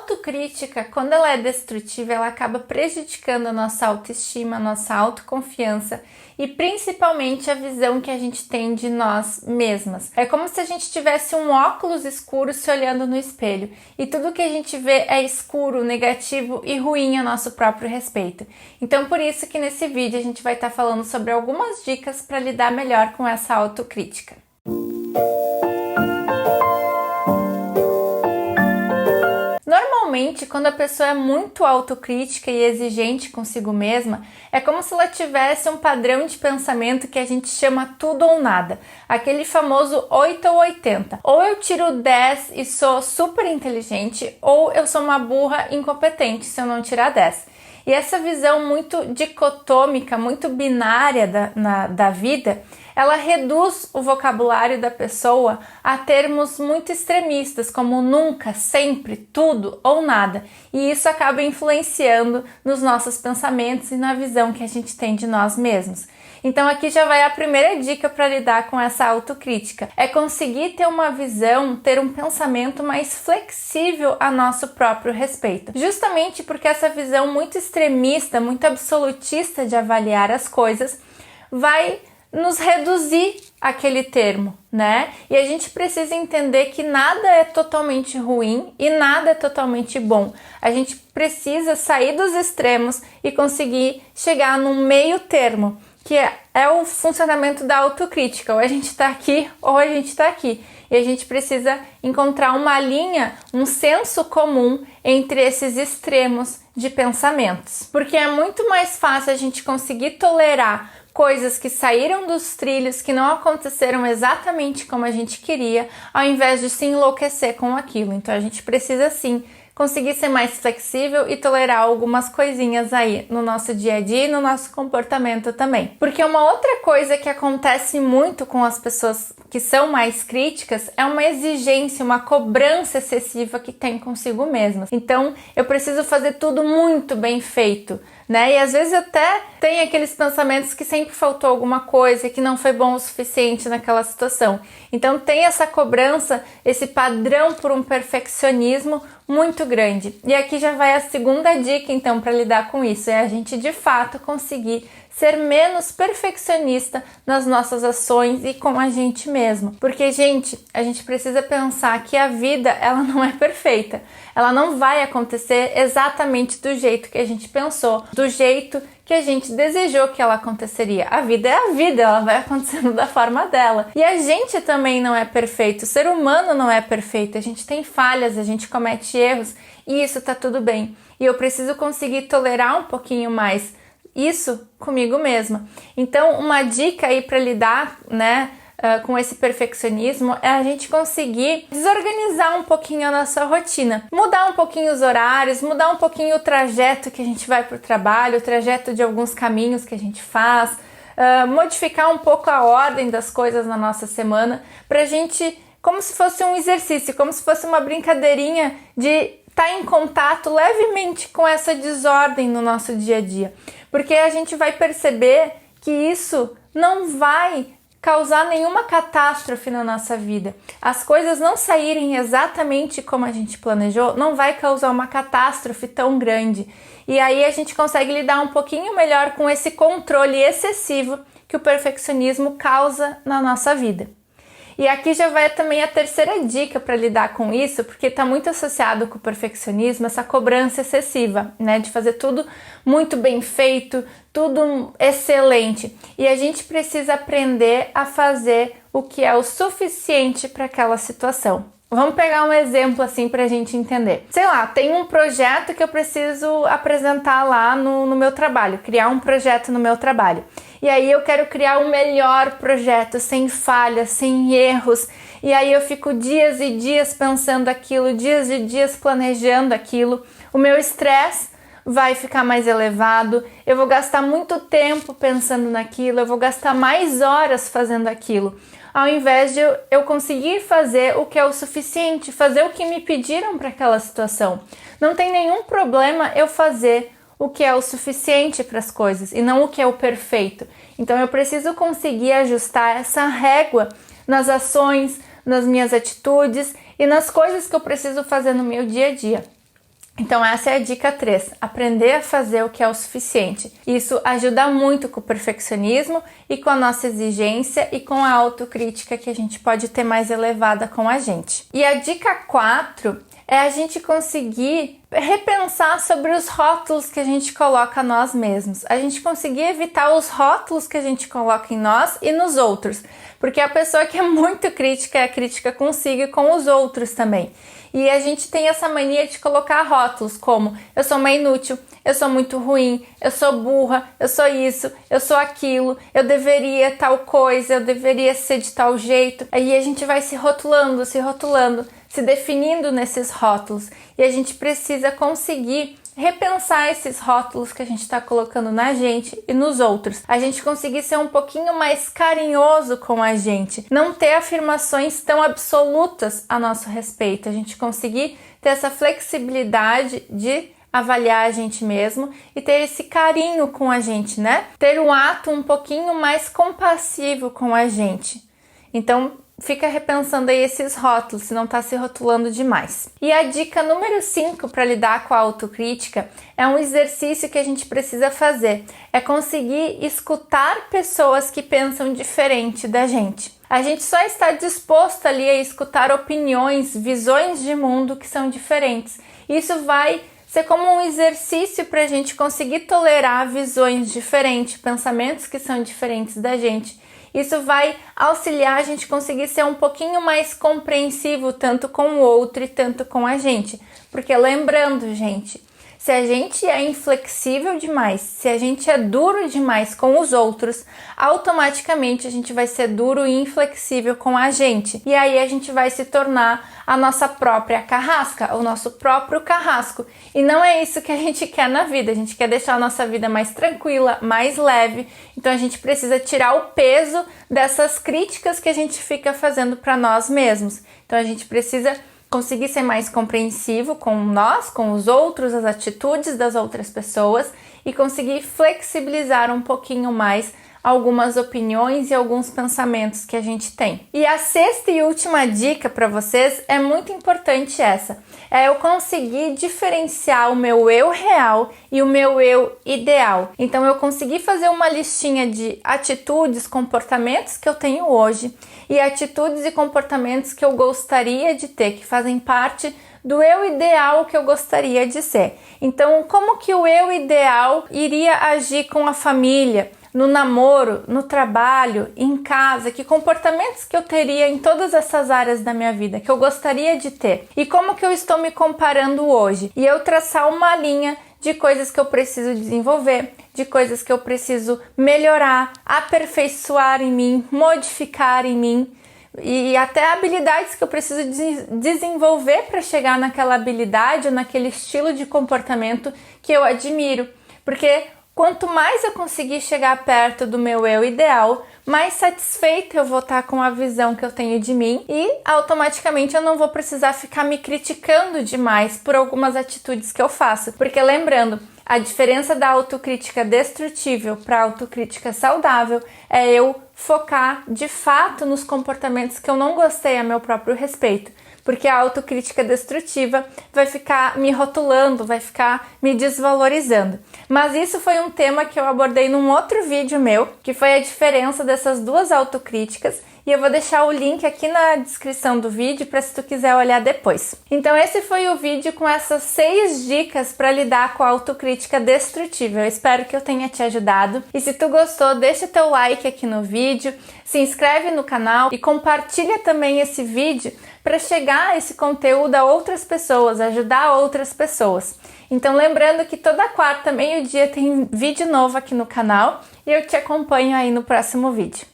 autocrítica, quando ela é destrutiva, ela acaba prejudicando a nossa autoestima, a nossa autoconfiança e principalmente a visão que a gente tem de nós mesmas. É como se a gente tivesse um óculos escuro se olhando no espelho e tudo que a gente vê é escuro, negativo e ruim a nosso próprio respeito. Então, por isso que nesse vídeo a gente vai estar falando sobre algumas dicas para lidar melhor com essa autocrítica. Normalmente, quando a pessoa é muito autocrítica e exigente consigo mesma, é como se ela tivesse um padrão de pensamento que a gente chama tudo ou nada, aquele famoso 8 ou 80. Ou eu tiro 10 e sou super inteligente, ou eu sou uma burra incompetente se eu não tirar 10. E essa visão muito dicotômica, muito binária da vida, ela reduz o vocabulário da pessoa a termos muito extremistas, como nunca, sempre, tudo ou nada. E isso acaba influenciando nos nossos pensamentos e na visão que a gente tem de nós mesmos. Então aqui já vai a primeira dica para lidar com essa autocrítica. É conseguir ter uma visão, ter um pensamento mais flexível a nosso próprio respeito. Justamente porque essa visão muito extremista, muito absolutista de avaliar as coisas vai nos reduzir aquele termo, né? E a gente precisa entender que nada é totalmente ruim e nada é totalmente bom. A gente precisa sair dos extremos e conseguir chegar num meio termo, que é o funcionamento da autocrítica. Ou a gente tá aqui ou a gente tá aqui. E a gente precisa encontrar uma linha, um senso comum entre esses extremos de pensamentos. Porque é muito mais fácil a gente conseguir tolerar coisas que saíram dos trilhos, que não aconteceram exatamente como a gente queria, ao invés de se enlouquecer com aquilo. Então a gente precisa sim conseguir ser mais flexível e tolerar algumas coisinhas aí no nosso dia a dia e no nosso comportamento também. Porque uma outra coisa que acontece muito com as pessoas que são mais críticas é uma exigência, uma cobrança excessiva que tem consigo mesmas. Então, eu preciso fazer tudo muito bem feito, né? E às vezes até tem aqueles pensamentos que sempre faltou alguma coisa, que não foi bom o suficiente naquela situação. Então, tem essa cobrança, esse padrão por um perfeccionismo muito grande. E aqui já vai a segunda dica, então, para lidar com isso, é a gente de fato conseguir ser menos perfeccionista nas nossas ações e com a gente mesmo. Porque, gente, a gente precisa pensar que a vida, ela não é perfeita. Ela não vai acontecer exatamente do jeito que a gente pensou, do jeito que a gente desejou que ela aconteceria. A vida é a vida, ela vai acontecendo da forma dela. E a gente também não é perfeito, o ser humano não é perfeito, a gente tem falhas, a gente comete erros e isso tá tudo bem. E eu preciso conseguir tolerar um pouquinho mais isso comigo mesma. Então, uma dica aí para lidar, né, com esse perfeccionismo é a gente conseguir desorganizar um pouquinho a nossa rotina, mudar um pouquinho os horários, mudar um pouquinho o trajeto que a gente vai para o trabalho, o trajeto de alguns caminhos que a gente faz, modificar um pouco a ordem das coisas na nossa semana, para a gente, como se fosse um exercício, como se fosse uma brincadeirinha de estar em contato levemente com essa desordem no nosso dia a dia. Porque a gente vai perceber que isso não vai causar nenhuma catástrofe na nossa vida. As coisas não saírem exatamente como a gente planejou, não vai causar uma catástrofe tão grande. E aí a gente consegue lidar um pouquinho melhor com esse controle excessivo que o perfeccionismo causa na nossa vida. E aqui já vai também a terceira dica para lidar com isso, porque está muito associado com o perfeccionismo, essa cobrança excessiva, né? De fazer tudo muito bem feito, tudo excelente. E a gente precisa aprender a fazer o que é o suficiente para aquela situação. Vamos pegar um exemplo assim para a gente entender. Sei lá, tem um projeto que eu preciso apresentar lá no meu trabalho, criar um projeto no meu trabalho. E aí eu quero criar um melhor projeto, sem falhas, sem erros. E aí eu fico dias e dias pensando aquilo, dias e dias planejando aquilo. O meu estresse vai ficar mais elevado, eu vou gastar muito tempo pensando naquilo, eu vou gastar mais horas fazendo aquilo, ao invés de eu conseguir fazer o que é o suficiente, fazer o que me pediram para aquela situação. Não tem nenhum problema eu fazer o que é o suficiente para as coisas e não o que é o perfeito. Então eu preciso conseguir ajustar essa régua nas ações, nas minhas atitudes e nas coisas que eu preciso fazer no meu dia a dia. Então essa é a dica 3, aprender a fazer o que é o suficiente. Isso ajuda muito com o perfeccionismo e com a nossa exigência e com a autocrítica que a gente pode ter mais elevada com a gente. E a dica 4 é a gente conseguir repensar sobre os rótulos que a gente coloca a nós mesmos. A gente conseguir evitar os rótulos que a gente coloca em nós e nos outros. Porque a pessoa que é muito crítica é crítica consigo e com os outros também. E a gente tem essa mania de colocar rótulos como eu sou uma inútil, eu sou muito ruim, eu sou burra, eu sou isso, eu sou aquilo, eu deveria tal coisa, eu deveria ser de tal jeito. Aí a gente vai se rotulando, se definindo nesses rótulos. E a gente precisa conseguir repensar esses rótulos que a gente está colocando na gente e nos outros. A gente conseguir ser um pouquinho mais carinhoso com a gente, não ter afirmações tão absolutas a nosso respeito, a gente conseguir ter essa flexibilidade de avaliar a gente mesmo e ter esse carinho com a gente, né? Ter um ato um pouquinho mais compassivo com a gente. Então, fica repensando aí esses rótulos, se não tá se rotulando demais. E a dica número 5 para lidar com a autocrítica é um exercício que a gente precisa fazer. É conseguir escutar pessoas que pensam diferente da gente. A gente só está disposto ali a escutar opiniões, visões de mundo que são diferentes. Isso vai ser como um exercício para a gente conseguir tolerar visões diferentes, pensamentos que são diferentes da gente. Isso vai auxiliar a gente conseguir ser um pouquinho mais compreensivo tanto com o outro e tanto com a gente. Porque lembrando, gente, se a gente é inflexível demais, se a gente é duro demais com os outros, automaticamente a gente vai ser duro e inflexível com a gente. E aí a gente vai se tornar a nossa própria carrasca, o nosso próprio carrasco. E não é isso que a gente quer na vida, a gente quer deixar a nossa vida mais tranquila, mais leve. Então a gente precisa tirar o peso dessas críticas que a gente fica fazendo para nós mesmos. Então a gente precisa conseguir ser mais compreensivo com nós, com os outros, as atitudes das outras pessoas e conseguir flexibilizar um pouquinho mais algumas opiniões e alguns pensamentos que a gente tem. E a 6ª e última dica para vocês é muito importante essa. É eu conseguir diferenciar o meu eu real e o meu eu ideal. Então eu consegui fazer uma listinha de atitudes, comportamentos que eu tenho hoje e atitudes e comportamentos que eu gostaria de ter, que fazem parte do eu ideal que eu gostaria de ser. Então, como que o eu ideal iria agir com a família, no namoro, no trabalho, em casa, que comportamentos que eu teria em todas essas áreas da minha vida, que eu gostaria de ter, e como que eu estou me comparando hoje, e eu traçar uma linha de coisas que eu preciso desenvolver, de coisas que eu preciso melhorar, aperfeiçoar em mim, modificar em mim, e até habilidades que eu preciso desenvolver para chegar naquela habilidade ou naquele estilo de comportamento que eu admiro, porque quanto mais eu conseguir chegar perto do meu eu ideal, mais satisfeita eu vou estar com a visão que eu tenho de mim e automaticamente eu não vou precisar ficar me criticando demais por algumas atitudes que eu faço. Porque lembrando, a diferença da autocrítica destrutível para a autocrítica saudável é eu focar de fato nos comportamentos que eu não gostei a meu próprio respeito. Porque a autocrítica destrutiva vai ficar me rotulando, vai ficar me desvalorizando. Mas isso foi um tema que eu abordei num outro vídeo meu, que foi a diferença dessas duas autocríticas, e eu vou deixar o link aqui na descrição do vídeo para se tu quiser olhar depois. Então esse foi o vídeo com essas 6 dicas para lidar com a autocrítica destrutiva. Eu espero que eu tenha te ajudado. E se tu gostou, deixa teu like aqui no vídeo, se inscreve no canal e compartilha também esse vídeo para chegar esse conteúdo a outras pessoas, ajudar outras pessoas. Então lembrando que toda quarta, meio-dia, tem vídeo novo aqui no canal e eu te acompanho aí no próximo vídeo.